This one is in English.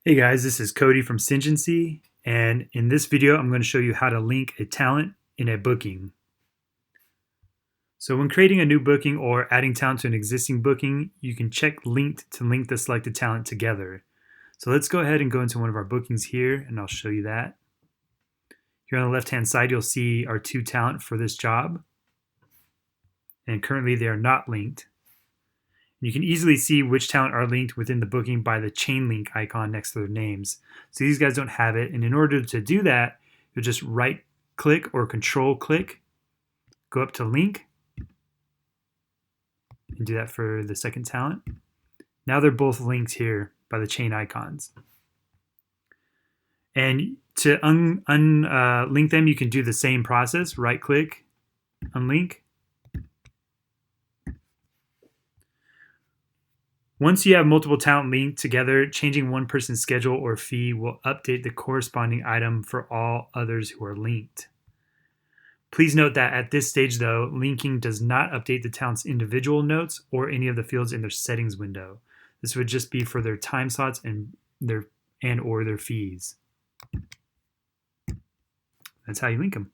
Hey guys, this is Cody from Syngency, and in this video I'm going to show you how to link a talent in a booking. So when creating a new booking or adding talent to an existing booking, you can check linked to link the selected talent together. So let's go ahead and go into one of our bookings here and I'll show you that. Here on the left hand side you'll see our two talent for this job, and currently they are not linked. You can easily see which talent are linked within the booking by the chain link icon next to their names. So these guys don't have it, and in order to do that, you'll just right click or control click, go up to link, and do that for the second talent. Now they're both linked here by the chain icons. And to unlink them, you can do the same process, right click, unlink. Once you have multiple talent linked together, changing one person's schedule or fee will update the corresponding item for all others who are linked. Please note that at this stage though, linking does not update the talent's individual notes or any of the fields in their settings window. This would just be for their time slots and or their fees. That's how you link them.